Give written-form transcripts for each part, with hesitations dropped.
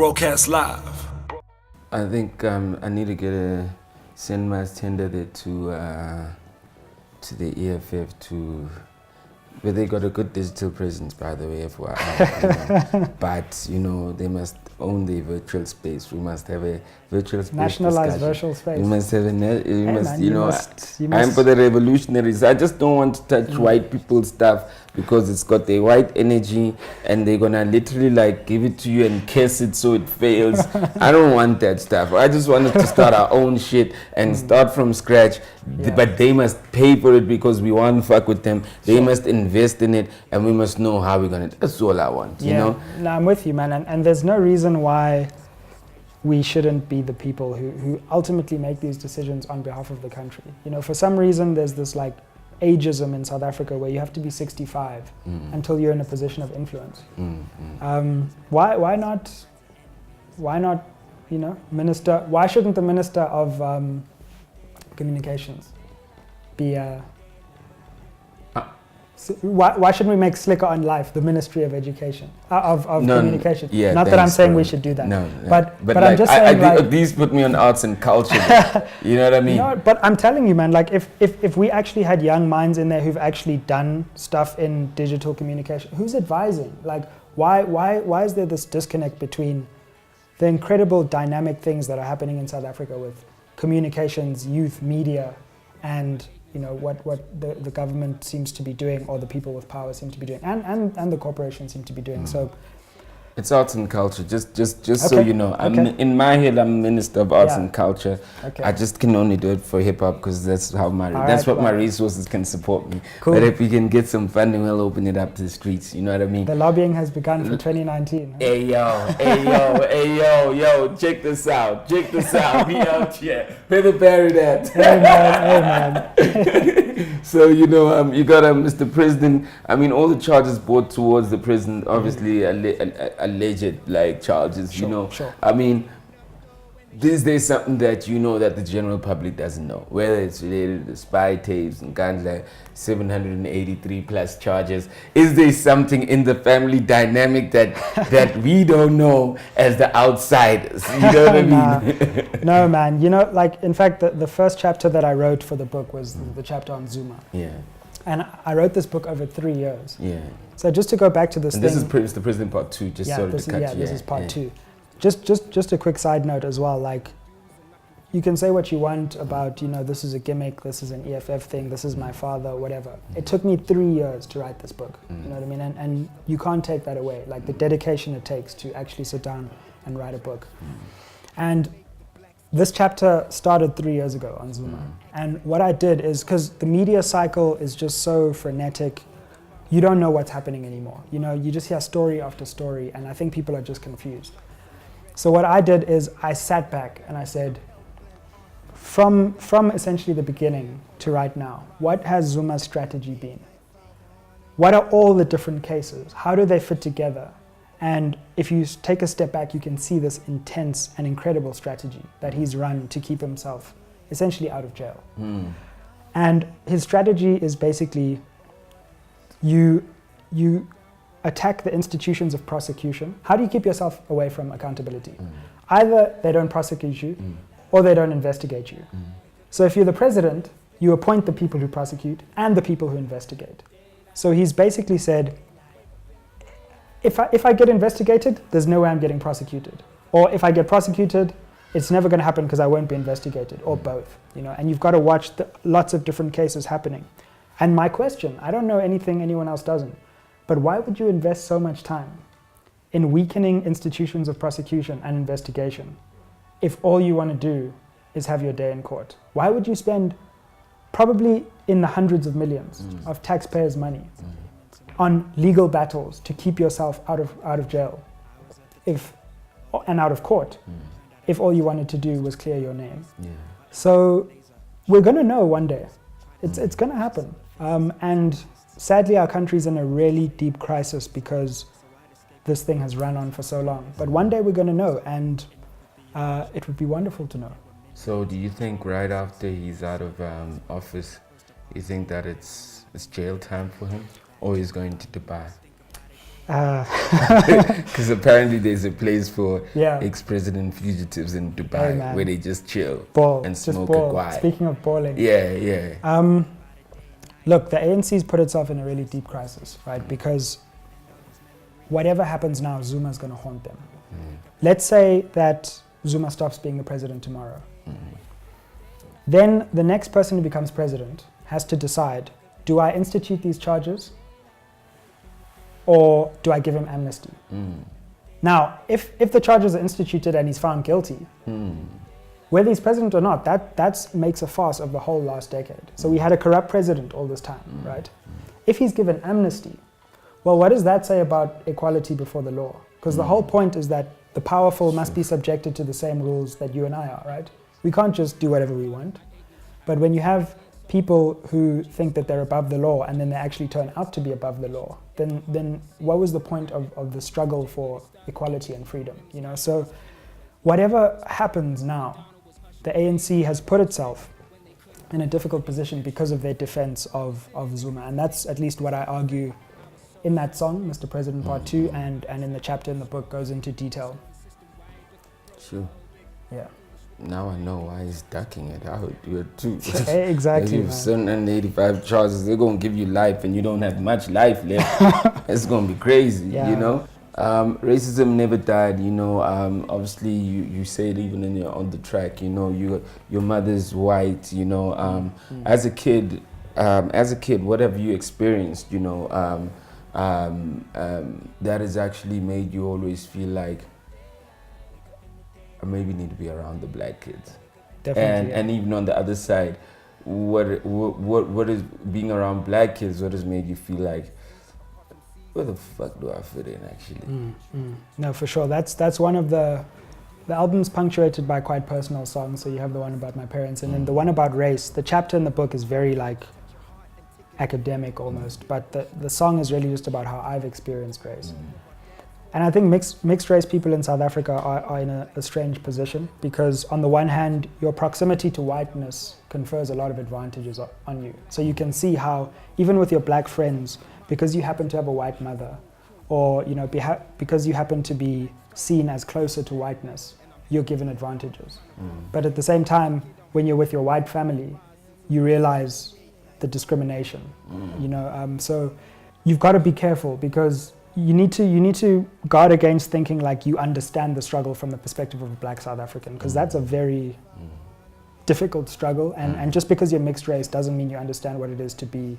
Broadcast live. I think I need to send my tender there to the EFF but they got a good digital presence, by the way, FYI. But they must own the virtual space. We must have a virtual space. Nationalized virtual space. We must have a I'm for the revolutionaries. I just don't want to touch white people's stuff because it's got the white energy and they're gonna literally give it to you and curse it so it fails. I don't want that stuff. I just wanted to start our own shit and start from scratch. Yeah. But they must pay for it because we want to fuck with them. They must invest in it and we must know how we're gonna. That's all I want. You know. No, I'm with you, man. And there's no reason why we shouldn't be the people who ultimately make these decisions on behalf of the country. For some reason there's this ageism in South Africa where you have to be 65 until you're in a position of influence. Why not minister? Why shouldn't the minister of communications be why shouldn't we make Slicker on Life the Ministry of Education of Communication? Yeah, not that I'm saying we should do that. No. But I'm just saying these put me on arts and culture. You know what I mean? No, but I'm telling you, man. If we actually had young minds in there who've actually done stuff in digital communication, who's advising? Why is there this disconnect between the incredible dynamic things that are happening in South Africa with communications, youth, media, and what the government seems to be doing, or the people with power seem to be doing, and the corporations seem to be doing. So it's arts and culture. Just so you know, in my head, I'm Minister of Arts and Culture. Okay. I just can only do it for hip hop because that's how my resources can support me. Cool. But if we can get some funding, we'll open it up to the streets. You know what I mean? The lobbying has begun for 2019. Hey yo, check this out. We out here. Better bury that. Hey man. So you got Mr. President. I mean, all the charges brought towards the president, obviously alleged charges. Sure. I mean, there's something that that the general public doesn't know, whether it's related to spy tapes and guns, 783 plus charges. Is there something in the family dynamic that we don't know as the outsiders? You know what I mean? No, man. In fact, the first chapter that I wrote for the book was the chapter on Zuma. Yeah. And I wrote this book over 3 years. Yeah. So just to go back to this and thing. This is the President Part 2, this is Part 2. Just a quick side note as well, you can say what you want about, this is a gimmick, this is an EFF thing, this is my father, whatever. It took me 3 years to write this book, you know what I mean? And you can't take that away, the dedication it takes to actually sit down and write a book. And this chapter started 3 years ago on Zuma. And what I did is, because the media cycle is just so frenetic, you don't know what's happening anymore. You just hear story after story, and I think people are just confused. So what I did is I sat back and I said, from essentially the beginning to right now, what has Zuma's strategy been? What are all the different cases? How do they fit together? And if you take a step back, you can see this intense and incredible strategy that he's run to keep himself essentially out of jail. And his strategy is basically you attack the institutions of prosecution. How do you keep yourself away from accountability? Either they don't prosecute you or they don't investigate you. So if you're the president, you appoint the people who prosecute and the people who investigate. So he's basically said, if I get investigated, there's no way I'm getting prosecuted. Or if I get prosecuted, it's never going to happen because I won't be investigated, or both. And you've got to watch lots of different cases happening. And my question, I don't know anything anyone else doesn't, but why would you invest so much time in weakening institutions of prosecution and investigation if all you want to do is have your day in court? Why would you spend probably in the hundreds of millions of taxpayers' money on legal battles to keep yourself out of jail and out of court if all you wanted to do was clear your name? So we're going to know one day. It's going to happen. And sadly, our country's in a really deep crisis because this thing has run on for so long. But one day we're going to know, and it would be wonderful to know. So do you think right after he's out of office, you think that it's jail time for him, or he's going to Dubai? Because apparently there's a place for Yeah. ex-president fugitives in Dubai man. where they just chill Ball. and Just smoke a ball. guai. Speaking of balling. Yeah. Look, the ANC's put itself in a really deep crisis, right? Because whatever happens now, Zuma's going to haunt them. Let's say that Zuma stops being the president tomorrow. Then the next person who becomes president has to decide, do I institute these charges or do I give him amnesty? Now, if the charges are instituted and he's found guilty, whether he's president or not, that makes a farce of the whole last decade. So we had a corrupt president all this time, right? If he's given amnesty, well, what does that say about equality before the law? Because the whole point is that the powerful must be subjected to the same rules that you and I are, right? We can't just do whatever we want. But when you have people who think that they're above the law and then they actually turn out to be above the law, then what was the point of the struggle for equality and freedom? You know, so whatever happens now, the ANC has put itself in a difficult position because of their defense of Zuma. And that's at least what I argue in that song, Mr. President Part 2, and in the chapter in the book goes into detail. Sure. Yeah. Now I know why he's ducking it out. You're too. Exactly. You have 785 charges. They're gonna give you life, and you don't have much life left. It's gonna be crazy, you know. Racism never died, you know. Obviously, you say it even on the track. You know, your mother's white. You know, as a kid, what have you experienced? You know, that has actually made you always feel like I maybe need to be around the black kids. Definitely. And even on the other side, what is being around black kids? What has made you feel like, where the fuck do I fit in actually? No, for sure. That's one of the album's punctuated by quite personal songs. So you have the one about my parents, and then the one about race. The chapter in the book is very like academic almost, but the song is really just about how I've experienced race. And I think mixed race people in South Africa are in a strange position, because on the one hand, your proximity to whiteness confers a lot of advantages on you. So you can see how, even with your black friends, because you happen to have a white mother, or you know, because you happen to be seen as closer to whiteness, you're given advantages. But at the same time, when you're with your white family, you realize the discrimination. You know, so you've got to be careful, because you need to guard against thinking like you understand the struggle from the perspective of a black South African, because that's a very difficult struggle, and just because you're mixed race doesn't mean you understand what it is to be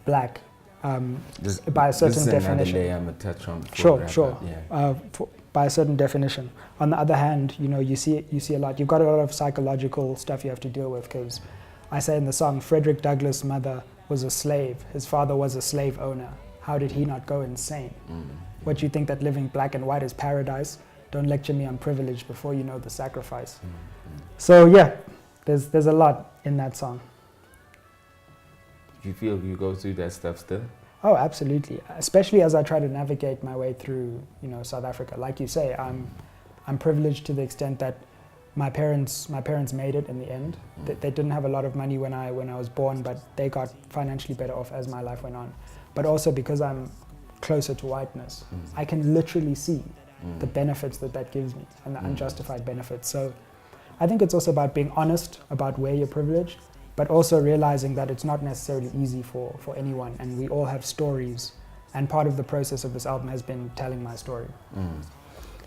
black by a certain definition. Layer I'm gonna touch on before by a certain definition. On the other hand, you know, you see a lot. You've got a lot of psychological stuff you have to deal with, because I say in the song, Frederick Douglass' mother was a slave. His father was a slave owner. How did he not go insane? What, you think that living black and white is paradise? Don't lecture me on privilege before you know the sacrifice. So yeah, there's a lot in that song. Do you feel you go through that stuff still? Oh, absolutely. Especially as I try to navigate my way through, you know, South Africa. Like you say, I'm privileged to the extent that my parents made it in the end. They didn't have a lot of money when I was born, but they got financially better off as my life went on. But also because I'm closer to whiteness, I can literally see the benefits that gives me, and the unjustified benefits. So I think it's also about being honest about where you're privileged, but also realizing that it's not necessarily easy for anyone, and we all have stories, and part of the process of this album has been telling my story.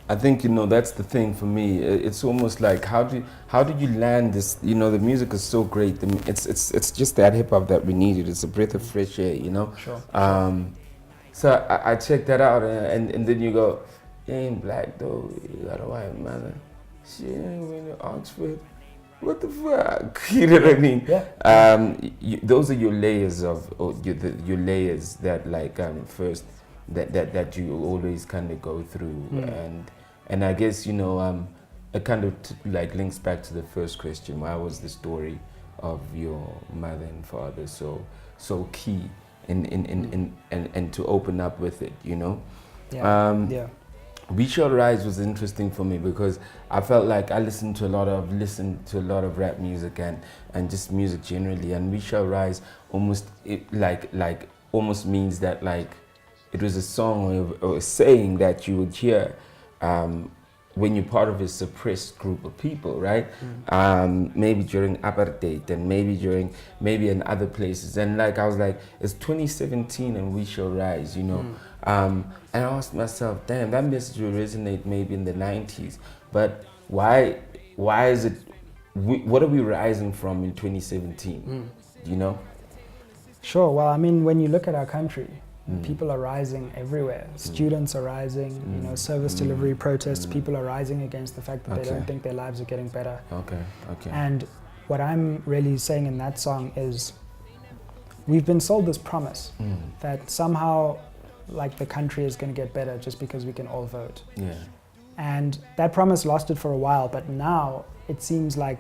I think, you know, that's the thing for me. It's almost like, how do you land this? You know, the music is so great. It's just that hip hop that we needed. It's a breath of fresh air, you know. Sure. So I checked that out, and then you go, you ain't black though. You got a white mother. She ain't went to Oxford. What the fuck? You know what I mean? Yeah. Those are your layers your layers that like first that you always kind of go through, and I guess, you know, it kind of like links back to the first question. Why was the story of your mother and father so key and to open up with it, you know? We Shall Rise was interesting for me because I felt like I listened to a lot of rap music and just music generally, and We Shall Rise almost almost means that like it was a song or a saying that you would hear when you're part of a suppressed group of people, right? Maybe during apartheid and maybe in other places. And like I was like, it's 2017 and we shall rise, you know. And I asked myself, damn, that message will resonate maybe in the 90s, but why is it? What are we rising from in 2017? You know? Sure. Well, I mean, when you look at our country, people are rising everywhere. Students are rising, you know, service delivery protests, people are rising against the fact that they don't think their lives are getting better. Okay. And what I'm really saying in that song is we've been sold this promise that somehow like the country is going to get better just because we can all vote. Yeah. And that promise lasted for a while, but now it seems like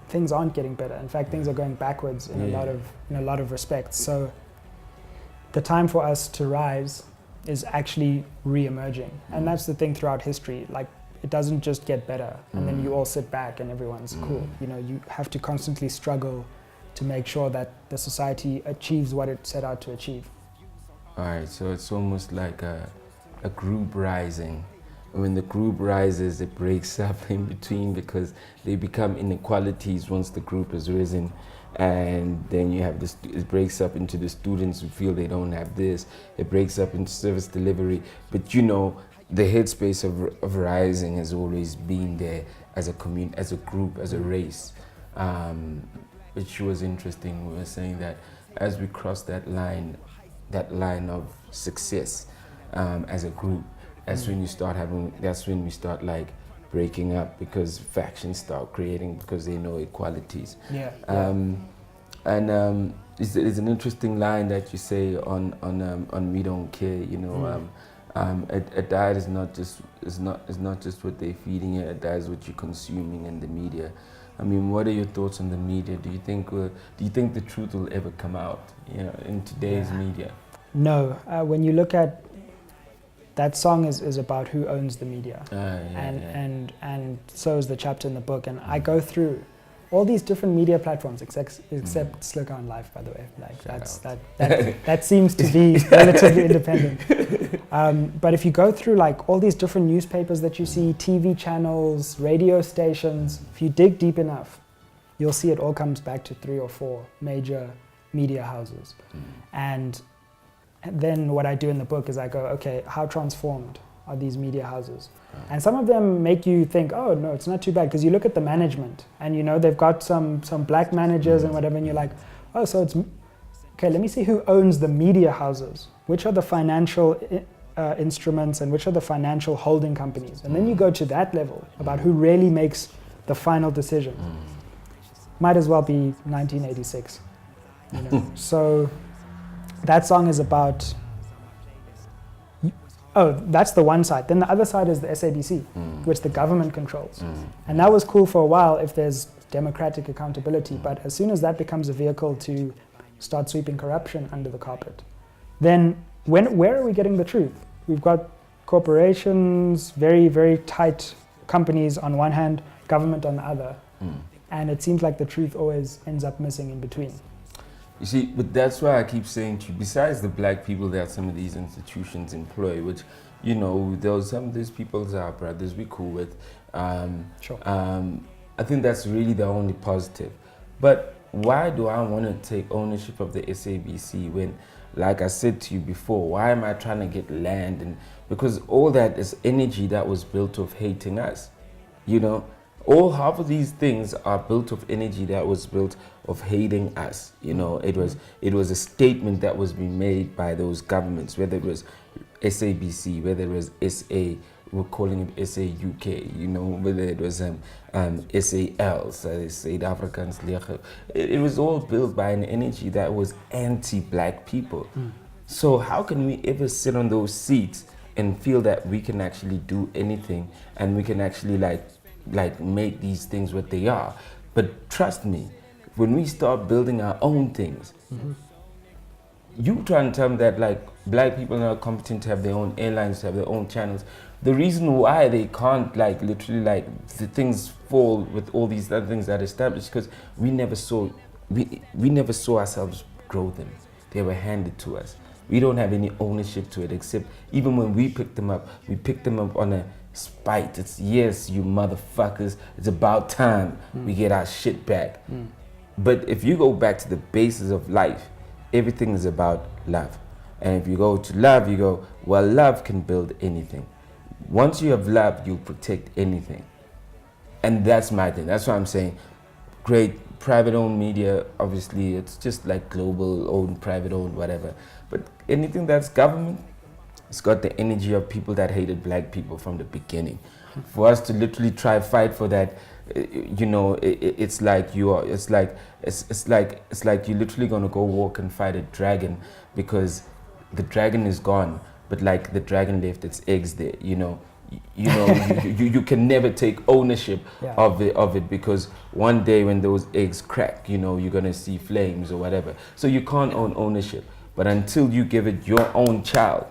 things aren't getting better. In fact, things are going backwards in a lot of respects. So the time for us to rise is actually re-emerging. And that's the thing throughout history. Like, it doesn't just get better and then you all sit back and everyone's cool. You know, you have to constantly struggle to make sure that the society achieves what it set out to achieve. All right, so it's almost like a group rising. When the group rises, it breaks up in between because they become inequalities once the group has risen. And then you have this, it breaks up into the students who feel they don't have this. It breaks up into service delivery. But you know, the headspace of rising has always been there as a community, as a group, as a race. Which was interesting. We were saying that as we cross that line of success as a group, that's when we start like breaking up because factions start creating because they know equalities. And it's an interesting line that you say on We Don't Care, you know. A diet is not just what they're feeding you. A diet is what you're consuming in the media. I mean, what are your thoughts on the media? Do you think the truth will ever come out, you know, in today's media? No. When you look at that song is about who owns the media, and so is the chapter in the book. And I go through all these different media platforms, except Slicker on Life, by the way. Like that seems to be relatively independent. But if you go through like all these different newspapers that you see, TV channels, radio stations, if you dig deep enough, you'll see it all comes back to 3 or 4 major media houses. And then what I do in the book is I go, okay, how transformed are these media houses? And some of them make you think, oh no, it's not too bad, because you look at the management and you know they've got some black managers and whatever, and you're like, oh, so it's okay. Let me see who owns the media houses. Which are the financial instruments and which are the financial holding companies? And then you go to that level about who really makes the final decision. Might as well be 1986. You know? So that song is about, that's the one side. Then the other side is the SABC, which the government controls. And that was cool for a while if there's democratic accountability, but as soon as that becomes a vehicle to start sweeping corruption under the carpet, then where are we getting the truth? We've got corporations, very, very tight companies on one hand, government on the other. And it seems like the truth always ends up missing in between. You see, but that's why I keep saying to you, besides the black people that some of these institutions employ, which, you know, some of these people are our brothers, we're cool with. Sure. I think that's really the only positive. But why do I want to take ownership of the SABC when, like I said to you before, why am I trying to get land? And because all that is energy that was built of hating us, you know? Half of these things are built of energy that was built of hating us. You know, it was a statement that was being made by those governments, whether it was SABC, whether it was SA, we're calling it SAUK, you know, whether it was SAL, so South Africans. It was all built by an energy that was anti-black people. So how can we ever sit on those seats and feel that we can actually do anything and we can actually like make these things what they are? But trust me, when we start building our own things, you try and tell me that like black people are not competent to have their own airlines, to have their own channels. The reason why they can't like literally like the things fall with all these other things that are established because we never saw ourselves grow them. They were handed to us. We don't have any ownership to it, except even when we pick them up on a spite. It's, yes, you motherfuckers, it's about time we get our shit back. But if you go back to the basis of life, everything is about love. And if you go to love, you go, well, love can build anything. Once you have love, you'll protect anything. And that's my thing. That's why I'm saying great private-owned media, obviously, it's just like global-owned, private-owned, whatever. But anything that's government, it's got the energy of people that hated black people from the beginning. For us to literally try fight for that, you know, it's like you're literally gonna go walk and fight a dragon because the dragon is gone, but like the dragon left its eggs there, you know. You can never take ownership of it because one day when those eggs crack, you know, you're gonna see flames or whatever. So you can't own ownership, but until you give it your own child.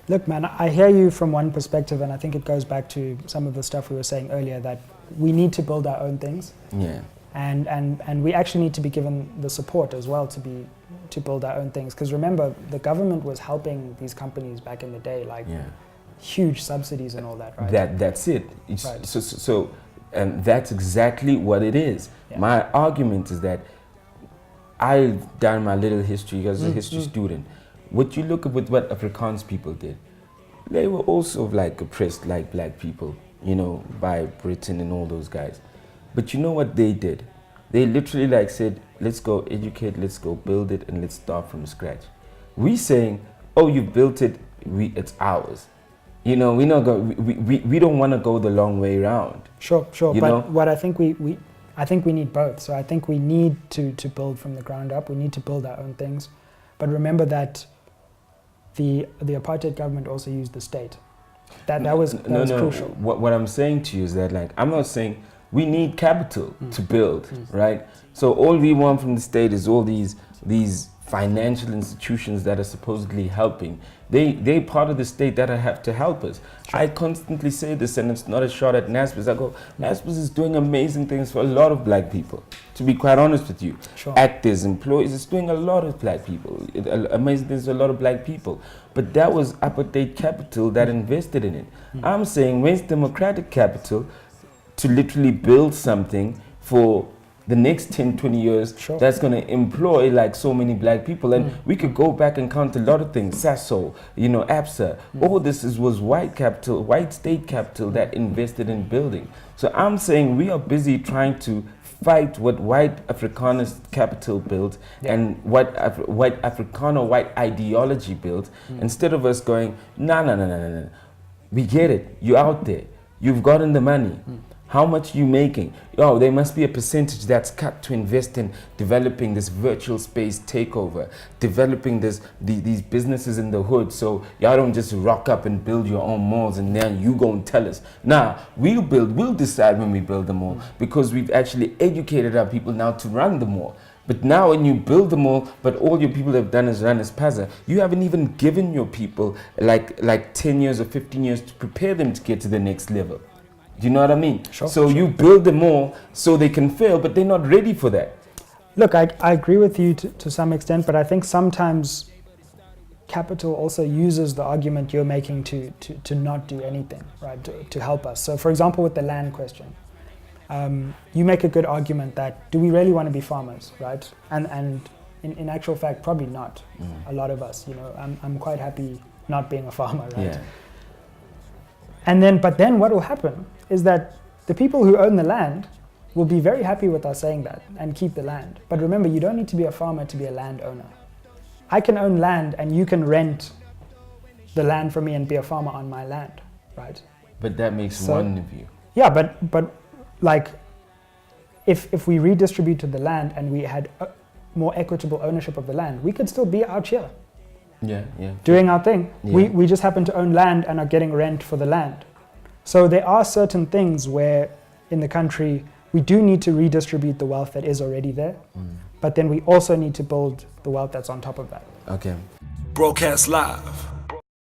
Look, man, I hear you from one perspective, and I think it goes back to some of the stuff we were saying earlier, that we need to build our own things. Yeah. And we actually need to be given the support as well to build our own things. Because remember, the government was helping these companies back in the day, like huge subsidies and all that, right? That's it. Right. So and that's exactly what it is. Yeah. My argument is that I've done my little history as a history student. What you look at with what Afrikaans people did, they were also like oppressed like black people, you know, by Britain and all those guys. But you know what they did? They literally like said, let's go educate, let's go build it, and let's start from scratch. We saying, oh, you built it, it's ours. You know, we don't want to go the long way around. Sure. You but know? what I think I think we need both. So I think we need to build from the ground up. We need to build our own things. But remember that the apartheid government also used the state. That was crucial. What I'm saying to you is that, like, I'm not saying we need capital to build, right? So all we want from the state is all these financial institutions that are supposedly helping. They part of the state that have to help us. Sure. I constantly say this, and it's not a shot at NASPIS. I go, NASPIS is doing amazing things for a lot of black people, to be quite honest with you. Sure. Actors, employees, it's doing a lot of black people. Amazing things for a lot of black people. But that was apartheid capital that invested in it. I'm saying where's democratic capital to literally build something for the next 10, 20 years that's going to employ like so many black people. And we could go back and count a lot of things. SASO, you know, APSA, all this was white capital, white state capital that invested in building. So I'm saying we are busy trying to fight what white Afrikaner capital built and what white Afrikaner, white ideology built, instead of us going, no. We get it. You're out there. You've gotten the money. How much are you making? Oh, there must be a percentage that's cut to invest in developing this virtual space takeover, developing these businesses in the hood, so y'all don't just rock up and build your own malls and then you go and tell us. Nah, we'll decide when we build the mall because we've actually educated our people now to run the mall. But now when you build the mall, but all your people have done is run as Spaza, you haven't even given your people like 10 years or 15 years to prepare them to get to the next level. Do you know what I mean? Sure. You build them all so they can fail, but they're not ready for that. Look, I agree with you to some extent, but I think sometimes capital also uses the argument you're making to not do anything, right, to help us. So for example, with the land question, you make a good argument that do we really want to be farmers, right? And in actual fact, probably not. A lot of us, you know, I'm quite happy not being a farmer, right? Yeah. But then what will happen is that the people who own the land will be very happy with us saying that and keep the land. But remember, you don't need to be a farmer to be a landowner. I can own land and you can rent the land from me and be a farmer on my land, right? But that makes one of you. Yeah, but like if we redistributed the land and we had more equitable ownership of the land, we could still be out here. Yeah. Doing our thing. Yeah. We just happen to own land and are getting rent for the land. So there are certain things where in the country we do need to redistribute the wealth that is already there, but then we also need to build the wealth that's on top of that. Okay. Broadcast live